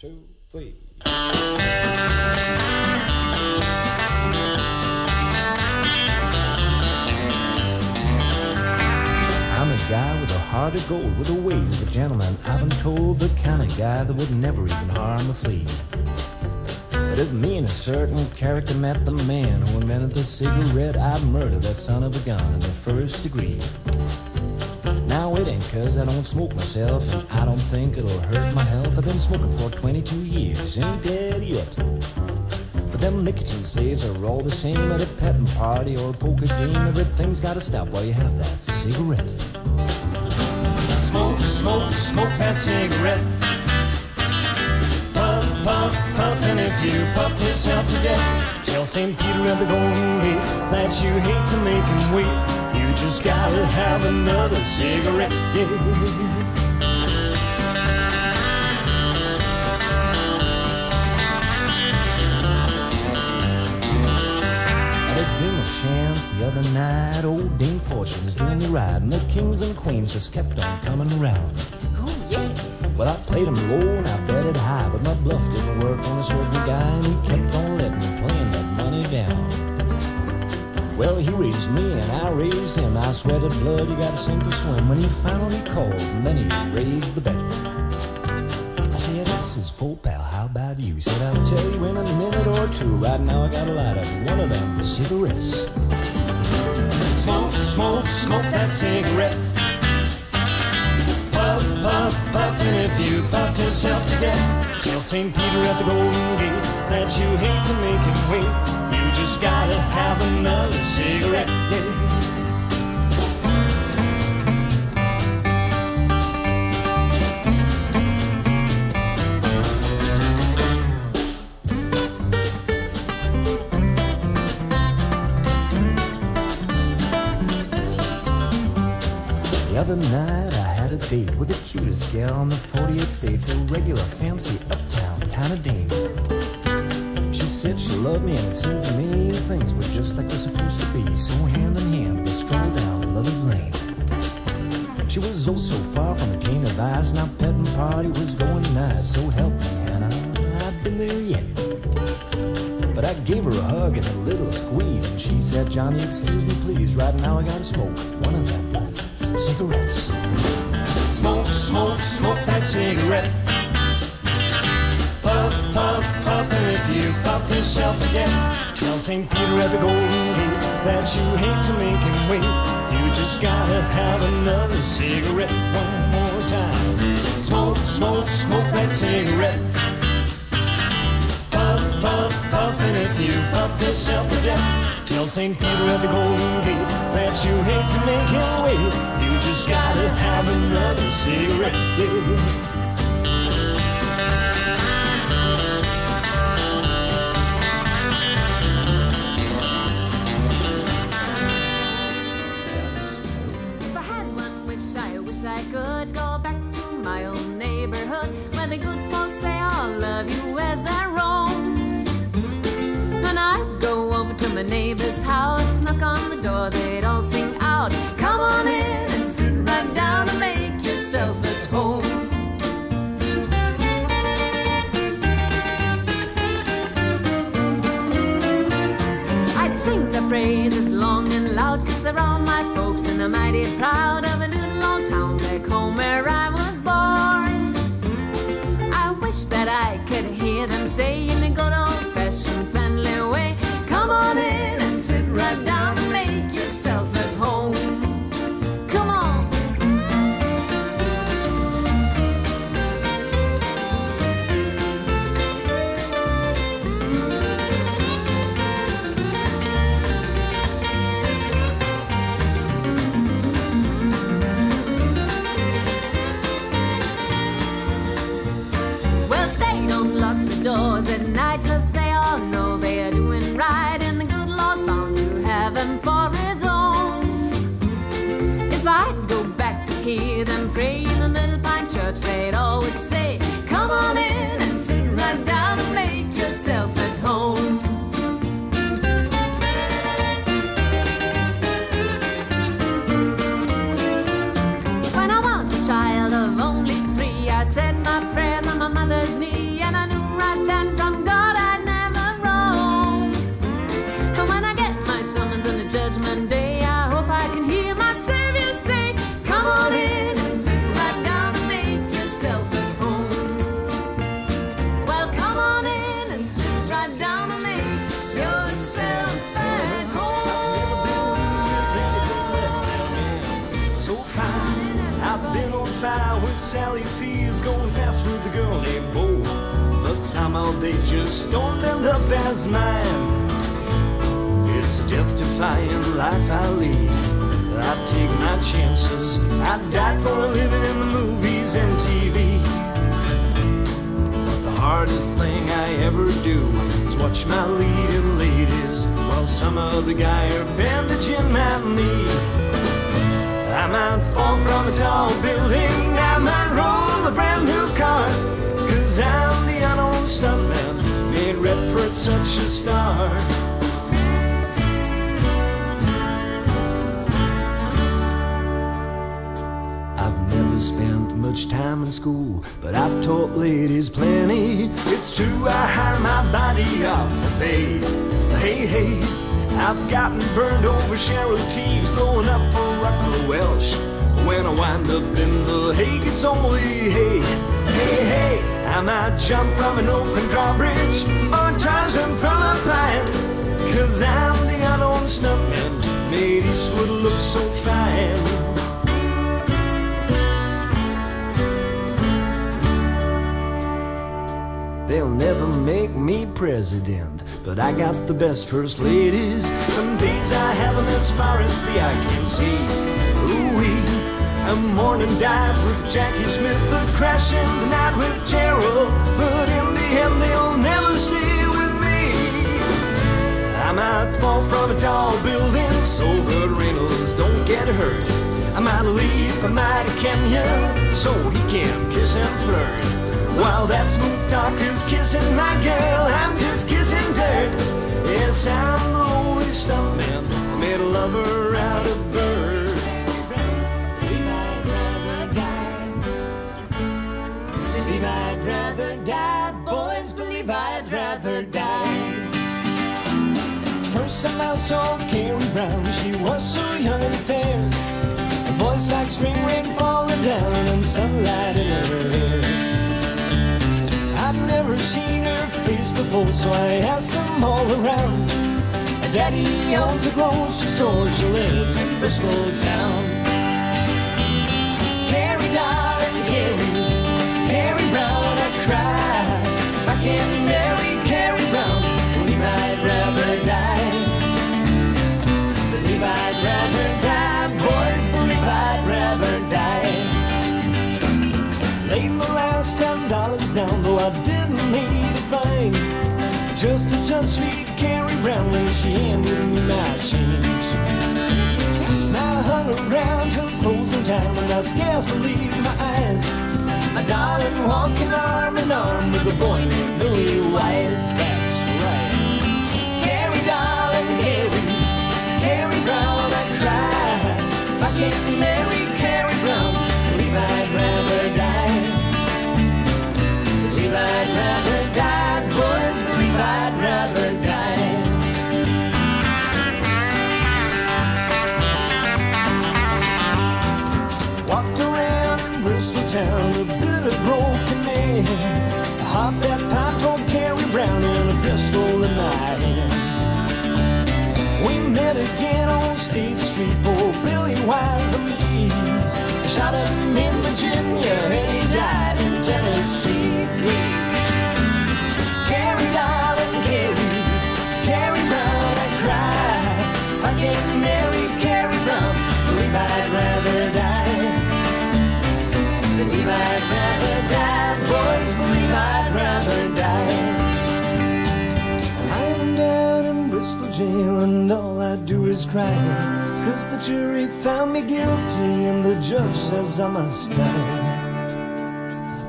2, 3. I'm a guy with a heart of gold, with the ways of a gentleman. I've been told the kind of guy that would never even harm a flea. But if me and a certain character met the man who invented the cigarette, I'd murder that son of a gun in the first degree. Now it ain't 'cause I don't smoke myself, and I don't think it'll hurt my health. I've been smoking for 22 years, ain't dead yet. But them nicotine slaves are all the same. At a petting party or a poker game, everything's gotta stop while you have that cigarette. Smoke, smoke, smoke that cigarette. Puff, puff, puff, and if you puff yourself to death, tell St. Peter at the Golden Gate that you hate to make him wait. You just gotta have another cigarette, yeah. Game of chance the other night, old Dame Fortune's doing the ride, and the kings and queens just kept on coming around. Oh yeah. Well, I played him low and I bet it high, but my bluff didn't work on a certain guy, and he kept on letting me playing that money down. Well, he raised me and I raised him. I sweated blood, you gotta sink or swim. When he finally called, and then he raised the bet. I said, this is full, pal, how about you? He said, I'll tell you in a minute or two. Right now I gotta light up one of them cigarettes. Smoke, smoke, smoke that cigarette. Puff, puff, puff, and if you puff yourself to death, tell St. Peter at the Golden Gate that you hate to make him wait. You just gotta have another cigarette, yeah. The other night I had a date with the cutest gal in the 48 states, a regular fancy uptown kind of dame. She said she loved me, and it seemed to me things were just like they're supposed to be. So hand in hand we strolled down Lover's Lane. She was oh so far from a cane of ice, and our petting party was going nice. So help me, Hannah, I've been there yet. But I gave her a hug and a little squeeze, and she said, Johnny, excuse me please, right now I gotta smoke one of them cigarettes. Smoke, smoke, smoke that cigarette. Puff, puff, puff, and if you puff yourself to death, tell St. Peter at the Golden Gate that you hate to make him wait. You just gotta have another cigarette one more time. Smoke, smoke, smoke that cigarette. Puff, puff, puff, and if you puff yourself to death, tell St. Peter at the Golden Gate that you hate to make him wait. You just gotta have another cigarette, yeah. If I had one wish I could go back to my old neighborhood, where the good folks they all love you as their own. And I'd go over to my neighbor's house, knock on the door, they'd all sing out, come on in and sit right down and make yourself at home. I'd sing their praises long and loud, 'cause they're all my folks, and I'm mighty proud of a little old town back home where I was born. I wish that I could hear them say in a good old-fashioned friendly way, come on in and sit right down and make yourself at home. Come on. Well, they don't lock the doors at night, Sally Fields going fast with a girl named Bo, but somehow they just don't end up as mine. It's a death-defying life I lead. I take my chances. I died for a living in the movies and TV. But the hardest thing I ever do is watch my leading ladies while some other guy are bandaging my knee. I might fall from a tall building, I might roll a brand new car, 'cause I'm the unknown stuntman, made red for such a star. Spent much time in school, but I've taught ladies plenty. It's true, I hire my body off the bay. Hey, hey, I've gotten burned over Cheryl Teagues, blowing up for Rucker Welsh. When I wind up in the Hague, it's only hey, hey, hey. I might jump from an open drawbridge or Tarzan from a pine, 'cause I'm the unknown stuntman, made Eastwood look so fine. They'll never make me president, but I got the best first ladies. Some days I have them as far as the eye can see. Ooh-wee, a morning dive with Jackie Smith, a crash in the night with Gerald, but in the end they'll never stay with me. I might fall from a tall building, so Burt Reynolds don't get hurt. I might leap a mighty canyon, so he can kiss and flirt. While that smooth talker's kissing my girl, I'm just kissing dirt. Yes, I'm the lonely stuntman, made a lover out of Burt. Believe I'd rather die. Believe I'd rather die. Boys, believe I'd rather die. First time I saw Carrie Brown, she was so young and fair, a voice like spring rain falling down and sunlight in her hair. I've never seen her face before, so I asked them all around. Daddy owns a grocery store, she lives in Bristol town. Carrie, darling, Carrie Brown, I cry. If I can marry Carrie Brown, believe I'd rather die. Believe I'd rather die, boys, believe I'd rather die. Laid my last $10 down, though I didn't need a thing, just to touch sweet Carrie Brown when she handed me my change. And I hung around till closing time, and I scarce believed my eyes. My darling walking arm in arm with a boy named Billy Wise. That's right. Carrie, darling, Carrie Brown, I cry. If I can't marry Carrie Brown, believe I'd rather die. Believe I'd rather die, boys, believe I'd rather die. Walked around Bristol town, a bit of broken man. I hopped that pine, told Carrie Brown in a pistol in my hand. We met again on State Street, poor Billy Wise and me. I shot him in Virginia and he died in Tennessee. Carrie, darling, Carrie Brown, I cry. If I can't marry Carrie Brown, believe I'd rather die. Believe I'd rather die, boys, believe I'd rather die. I'm down in Bristol jail and all I do is cry, 'cause the jury found me guilty and the judge says I must die.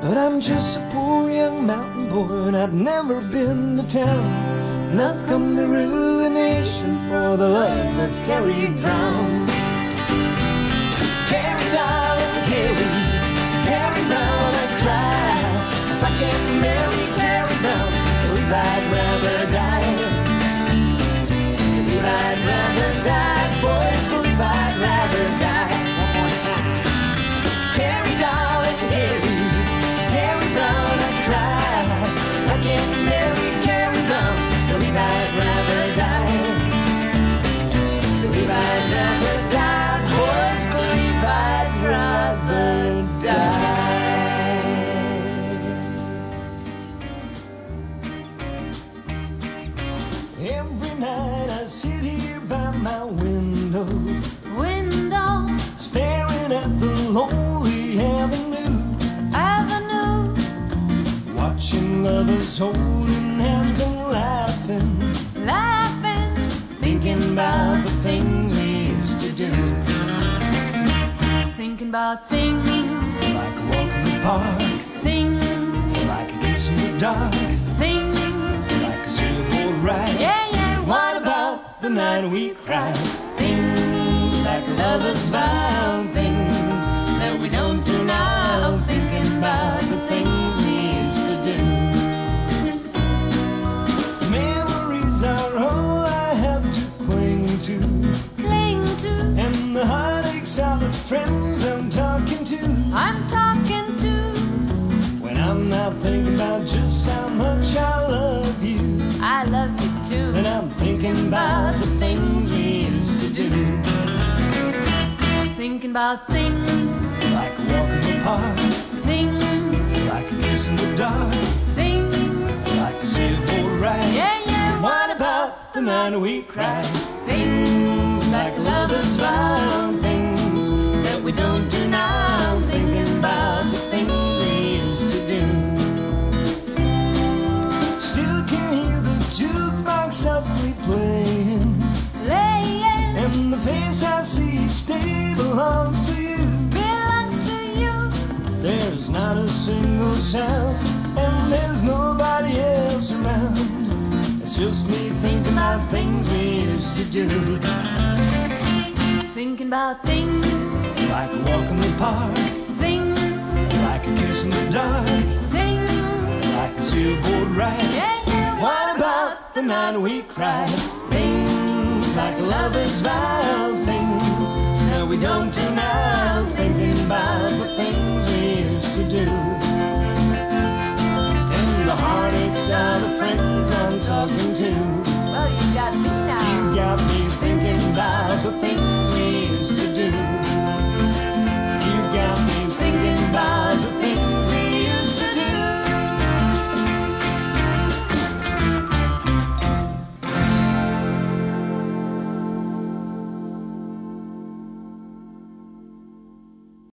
But I'm just a poor young mountain boy and I've never been to town, and I've come to rule the nation for the love of Carrie Brown. Carrie, darling, Carrie Brown, I cry. If I can't marry Carrie Brown, believe I'd rather die. Believe I'd rather die, boys, believe I'd rather die. One more time. Carrie, darling, Carrie Brown, I cry. If I can't marry Carrie Brown, believe I'd rather die. Believe I'd rather die, boys, believe I'd rather die. watching lovers holding hands and laughing, laughing, thinking about the things we used to do. thinking about things Like a walk in the park, things like a kiss in the dark, things. like a sailboat ride. Yeah, yeah. What about the night we cried? Things like lovers vow, things that we don't do now. Thinking about the things we used to do. Memories are all I have to cling to, Cling to, and the heartaches are the friends I'm talking to. I'm talking to. When I'm not thinking about just how much I love you, I love you too. and I'm thinking about the things we used to do. Thinking about things, Like a walk in the park, things, like a kiss in the dark, things. like a sailboat ride. Yeah, yeah. What about the night we cried? Things like lovers vow, things that we don't do now. Thinking about the things we used to do. Still can hear the jukebox softly playing, Playing and the face I see each day belongs to you. belongs to you. There's not a single sound, and there's nobody else around. It's just me thinking about things we used to do. Thinking about things, Like a walk in the park, things, like a kiss in the dark, things. like a sailboat ride. Yeah, yeah. What about the night we cried? Things like lovers vow, things that we don't do now. Thinking about the things we used to do. And the heartaches are the friends I'm talking to. Well, you got me now. You got me thinking about the things